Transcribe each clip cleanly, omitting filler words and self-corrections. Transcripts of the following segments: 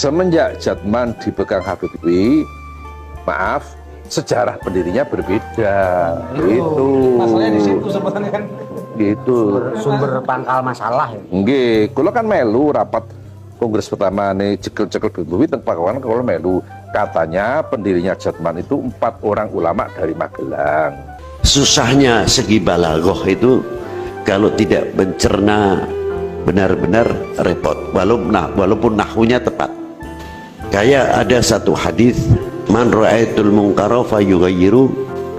Semenjak Jatman dipegang Habib Rizik, maaf, sejarah pendirinya berbeda. Itu. Masalahnya di situ sebenarnya kan. Gitu. Sumber pangkal masalah ya. Nggih, kula kan melu rapat kongres pertama nih cekel-cekel Bimbowi teng Pakuan kalau melu. Katanya pendirinya Jatman itu 4 orang ulama dari Magelang. Susahnya segi balaghah itu kalau tidak mencerna benar-benar repot, walaupun nahwunya tepat. Kayak ada satu hadis, man ra'aitul munkara fayughayyiru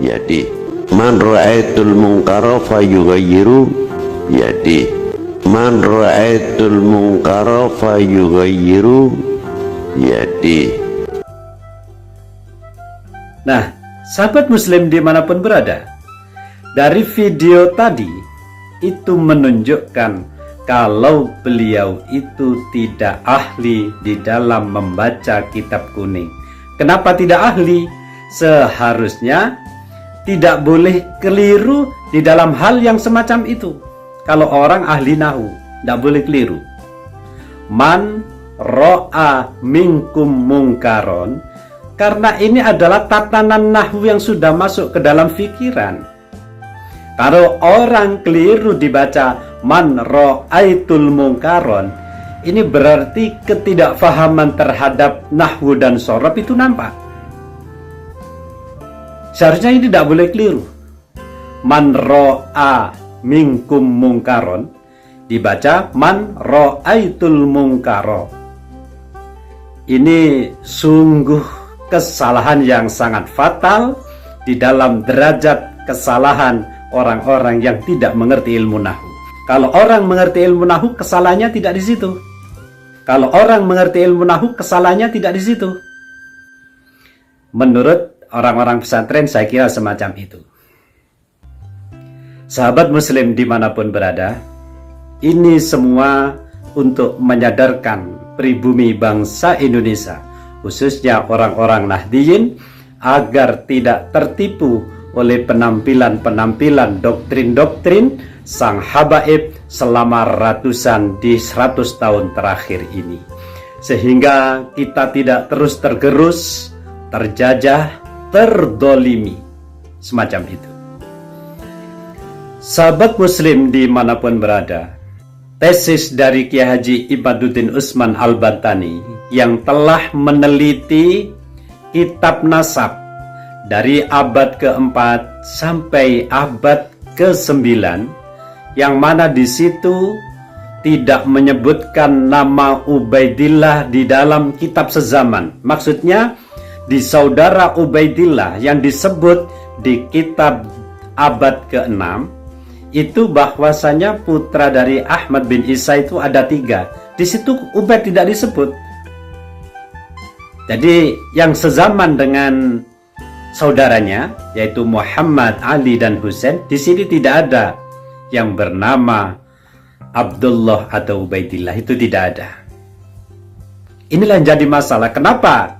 yadi, man ra'aitul munkara fayughayyiru yadi, man ra'aitul munkara fayughayyiru yadi. Nah, sahabat muslim dimanapun berada, dari video tadi itu menunjukkan kalau beliau itu tidak ahli di dalam membaca kitab kuning. Kenapa tidak ahli? Seharusnya tidak boleh keliru di dalam hal yang semacam itu. Kalau orang ahli nahu, tidak boleh keliru. Man ro'a minkum mungkaron, karena ini adalah tatanan nahwu yang sudah masuk ke dalam pikiran. Kalau orang keliru dibaca man ra'aitul mungkaron, ini berarti ketidakfahaman terhadap nahwu dan shorab itu nampak. Seharusnya ini tidak boleh keliru. Man ra'a minkum mungkaron dibaca man ra'aitul mungkaro. Ini sungguh kesalahan yang sangat fatal di dalam derajat kesalahan orang-orang yang tidak mengerti ilmu nahwu. Kalau orang mengerti ilmu nahwu, kesalahannya tidak di situ. Kalau orang mengerti ilmu nahwu, kesalahannya tidak di situ. Menurut orang-orang pesantren, saya kira semacam itu. Sahabat muslim dimanapun berada, ini semua untuk menyadarkan pribumi bangsa Indonesia, khususnya orang-orang Nahdiyin, agar tidak tertipu oleh penampilan-penampilan doktrin-doktrin sang habaib selama ratusan di 100 tahun terakhir ini, sehingga kita tidak terus tergerus, terjajah, terdolimi semacam itu. Sahabat muslim dimanapun berada, tesis dari Kiai Haji Imaduddin Utsman Al-Bantani yang telah meneliti kitab nasab dari abad ke-4 sampai abad ke-9, yang mana di situ tidak menyebutkan nama Ubaidillah di dalam kitab sezaman. Maksudnya di saudara Ubaidillah yang disebut di kitab abad ke-6 itu bahwasanya putra dari Ahmad bin Isa itu ada 3. Di situ Ubaid tidak disebut. Jadi yang sezaman dengan saudaranya yaitu Muhammad, Ali dan Husain, di sini tidak ada yang bernama Abdullah atau Ubaidillah, itu tidak ada. Inilah yang jadi masalah. Kenapa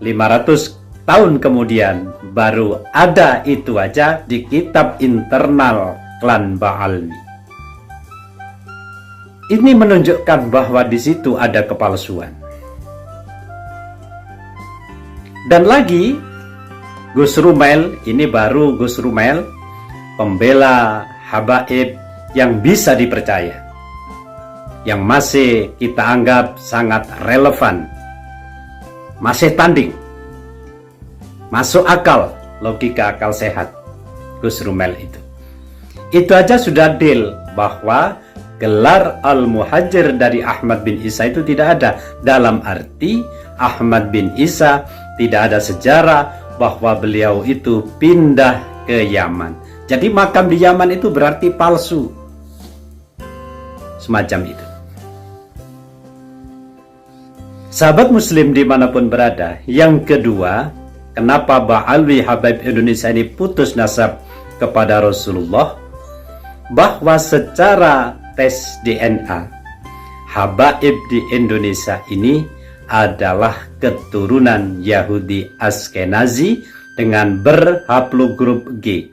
500 tahun kemudian baru ada itu aja di kitab internal klan Ba'almi. Ini menunjukkan bahwa di situ ada kepalsuan. Dan lagi Gus Rumel, ini baru Gus Rumel, pembela habaib yang bisa dipercaya, yang masih kita anggap sangat relevan, masih tanding, masuk akal, logika akal sehat Gus Rumel itu. Itu aja sudah deal bahwa gelar Al-Muhajir dari Ahmad bin Isa itu tidak ada. Dalam arti Ahmad bin Isa tidak ada sejarah bahwa beliau itu pindah ke Yaman. Jadi makam di Yaman itu berarti palsu. Semacam itu. Sahabat muslim dimanapun berada, yang kedua, kenapa Ba'alwi Habaib Indonesia ini putus nasab kepada Rasulullah? Bahwa secara tes DNA, habaib di Indonesia ini adalah keturunan Yahudi Askenazi dengan berhaplogrup G.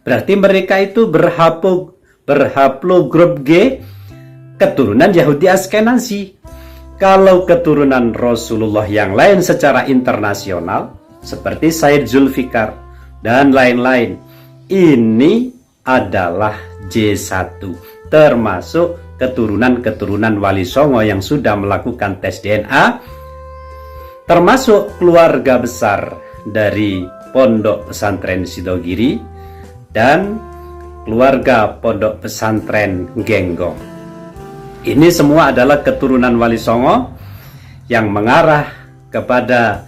Berarti mereka itu berhaplogrup G, keturunan Yahudi Askenazi. kalau keturunan Rasulullah yang lain secara internasional seperti Said Zulfikar dan lain-lain, ini adalah J1, termasuk keturunan-keturunan Wali Songo yang sudah melakukan tes DNA, termasuk keluarga besar dari Pondok Pesantren Sidogiri dan keluarga Pondok Pesantren Genggong. Ini semua adalah keturunan Wali Songo yang mengarah kepada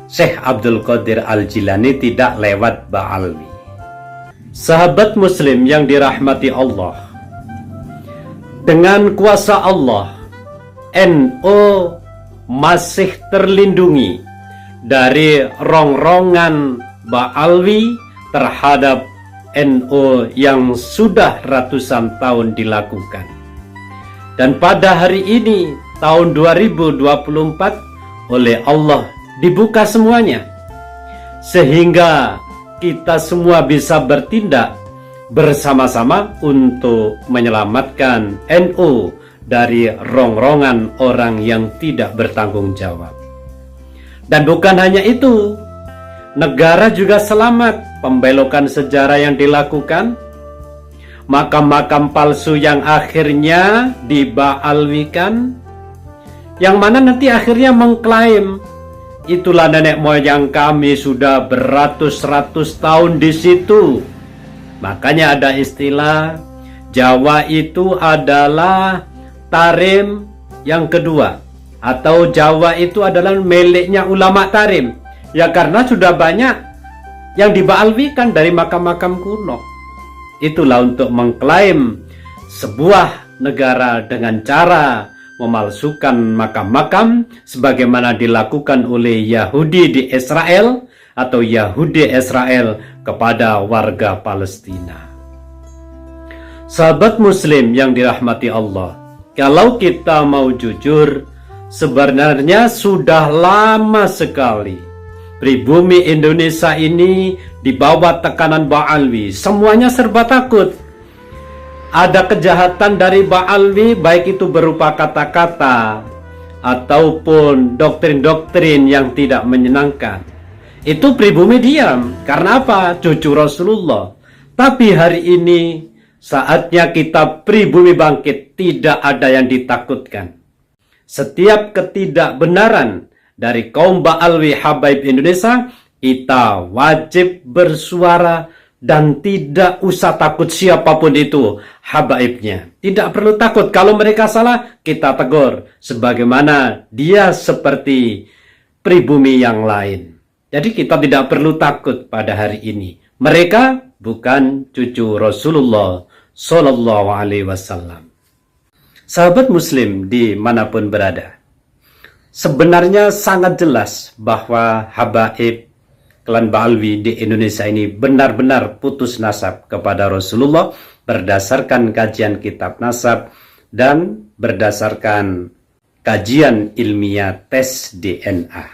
Syekh Abdul Qadir Al-Jilani, tidak lewat Ba'alwi. Sahabat Muslim yang dirahmati Allah, dengan kuasa Allah, NU masih terlindungi dari rongrongan Ba'alwi terhadap NU yang sudah ratusan tahun dilakukan. Dan pada hari ini, tahun 2024, oleh Allah dibuka semuanya, sehingga kita semua bisa bertindak bersama-sama untuk menyelamatkan NU dari rongrongan orang yang tidak bertanggung jawab. Dan bukan hanya itu, negara juga selamat. Pembelokan sejarah yang dilakukan, makam-makam palsu yang akhirnya dibaalwikan, yang mana nanti akhirnya mengklaim itulah nenek moyang kami sudah beratus-ratus tahun di situ. Makanya ada istilah Jawa itu adalah Tarim yang kedua, atau Jawa itu adalah miliknya ulama Tarim. Ya karena sudah banyak yang dibaalwikan dari makam-makam kuno. Itulah untuk mengklaim sebuah negara dengan cara memalsukan makam-makam sebagaimana dilakukan oleh Yahudi di Israel atau Yahudi Israel kepada warga Palestina. Sahabat Muslim yang dirahmati Allah, kalau kita mau jujur, sebenarnya sudah lama sekali pribumi Indonesia ini di bawah tekanan Ba'alwi. Semuanya serba takut. Ada kejahatan dari Ba'alwi, baik itu berupa kata-kata ataupun doktrin-doktrin yang tidak menyenangkan. Itu pribumi diam. Karena apa? Cucu Rasulullah. Tapi hari ini saatnya kita pribumi bangkit. Tidak ada yang ditakutkan. Setiap ketidakbenaran dari kaum Ba'alwi Habaib Indonesia, kita wajib bersuara dan tidak usah takut siapapun itu habaibnya. Tidak perlu takut. Kalau mereka salah, kita tegur sebagaimana dia seperti pribumi yang lain. Jadi kita tidak perlu takut pada hari ini. Mereka bukan cucu Rasulullah Sallallahu Alaihi Wasallam. Sahabat Muslim dimanapun berada, sebenarnya sangat jelas bahwa habaib klan Ba'alwi di Indonesia ini benar-benar putus nasab kepada Rasulullah berdasarkan kajian kitab nasab dan berdasarkan kajian ilmiah tes DNA.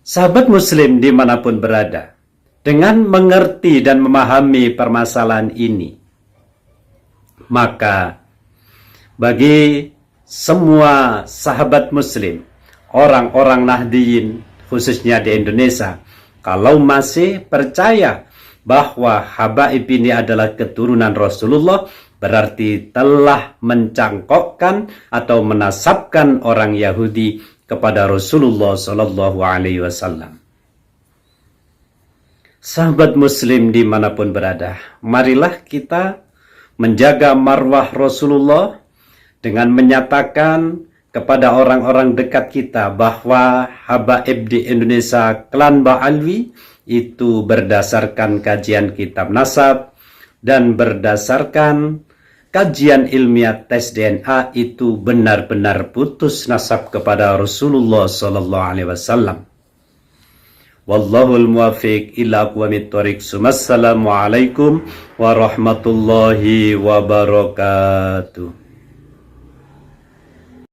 Sahabat Muslim dimanapun berada, dengan mengerti dan memahami permasalahan ini, maka bagi semua sahabat Muslim, orang-orang Nahdiyin khususnya di Indonesia, kalau masih percaya bahwa habaib ini adalah keturunan Rasulullah, berarti telah mencangkokkan atau menasabkan orang Yahudi kepada Rasulullah Sallallahu Alaihi Wasallam. Sahabat Muslim dimanapun berada, marilah kita menjaga marwah Rasulullah dengan menyatakan kepada orang-orang dekat kita bahwa habaib di Indonesia klan Ba'alwi itu berdasarkan kajian kitab nasab dan berdasarkan kajian ilmiah tes DNA itu benar-benar putus nasab kepada Rasulullah Sallallahu Alaihi Wasallam. Wallahul muwafiq ila aqwamit thoriq. Assalamualaikum warahmatullahi wabarakatuh.